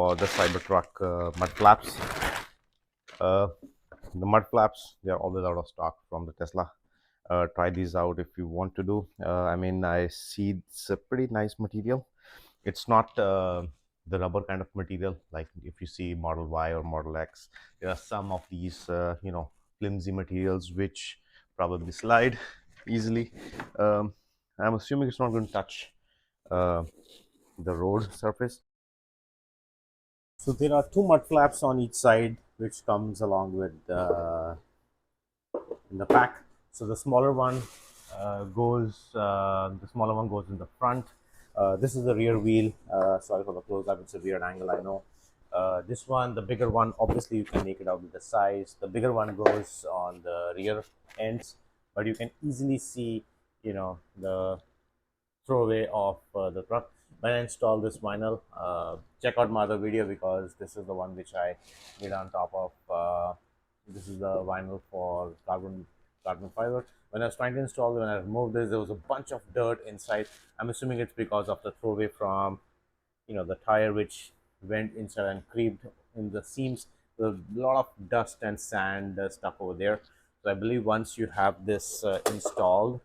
For the CyberTruck mud flaps. The mud flaps, they are always out of stock from the Tesla. Try these out if you want to do. I mean, I see it's a pretty nice material. It's not the rubber kind of material like if you see Model Y or Model X. There are some of these, flimsy materials which probably slide easily. I'm assuming it's not going to touch uh, the road surface. So there are two mud flaps on each side, which comes along with in the pack. So the smaller one goes in the front. This is the rear wheel. Sorry for the close up. It's a weird angle, I know. This one, the bigger one, obviously you can make it out with the size. The bigger one goes on the rear ends, but you can easily see, the throwaway of the truck. When I install this vinyl, check out my other video because this is the one which I did on top of. This is the vinyl for carbon fiber. When I was trying to install it, when I removed this, there was a bunch of dirt inside. I'm assuming it's because of the throwaway from the tire which went inside and creeped in the seams. There's a lot of dust and sand stuck over there. So I believe once you have this installed,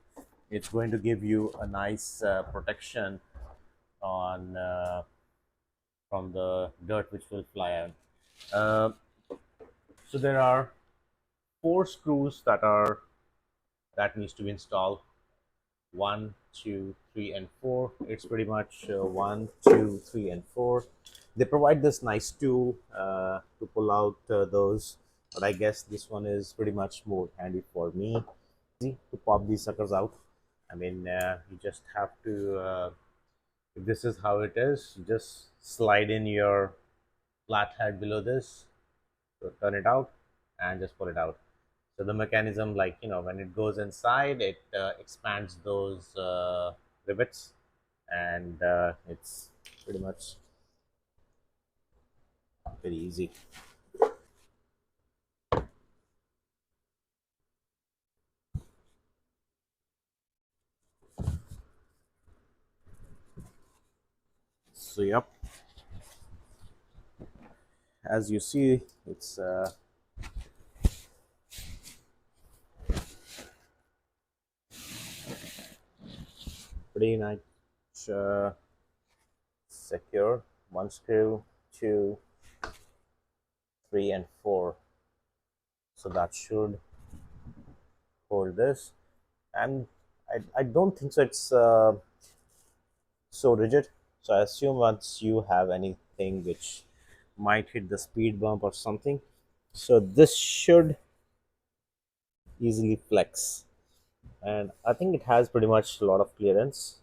it's going to give you a nice protection on from the dirt which will fly out. Uh, so there are 4 screws that needs to be installed. 1, 2, 3, and 4. It's pretty much 1, 2, 3, and 4. They provide this nice tool to pull out those, but I guess this one is pretty much more handy for me. Easy to pop these suckers out. I mean, you just have to. If this is how it is, just slide in your flat head below this, so turn it out, and just pull it out. So the mechanism, like when it goes inside, it expands those rivets, and it's pretty much very easy. So yep, as you see, it's pretty nice, secure. 1 screw, 2, 3, and 4. So that should hold this, and I don't think so it's so rigid. So I assume once you have anything which might hit the speed bump or something, so this should easily flex, and I think it has pretty much a lot of clearance.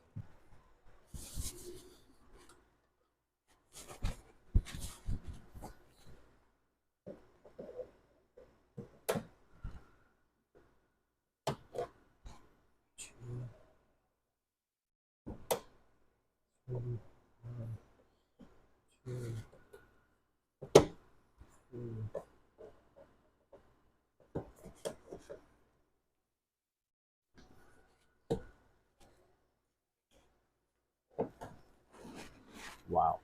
Wow.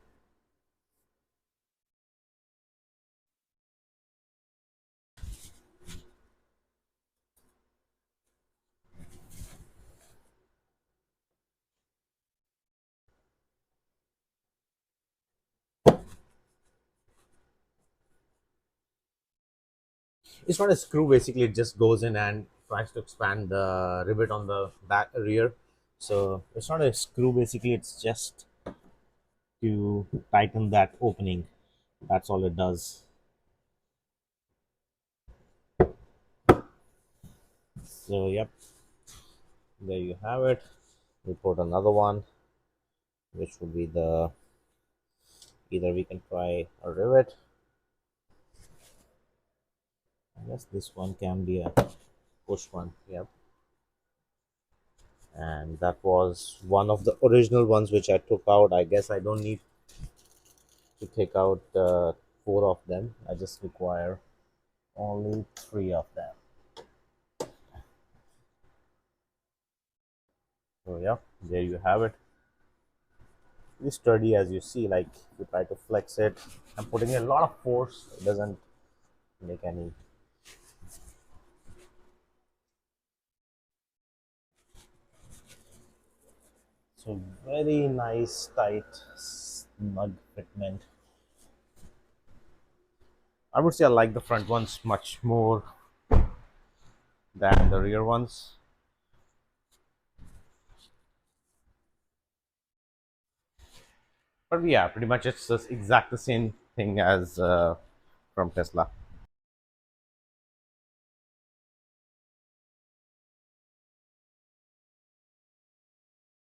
It's not a screw, basically it just goes in and tries to expand the rivet on the back rear. So it's not a screw, basically it's just to tighten that opening. That's all it does. So yep, there you have it. We put another one, which would be the, either we can try a rivet. I guess this one can be a push one. Yep. And that was one of the original ones which I took out. I guess I don't need to take out 4 of them. I just require only 3 of them. So yeah, there you have it. It's sturdy, as you see. Like if you try to flex it, I'm putting a lot of force, it doesn't make any. So very nice tight snug fitment. I would say I like the front ones much more than the rear ones. But yeah, pretty much it's just exact the same thing as from Tesla.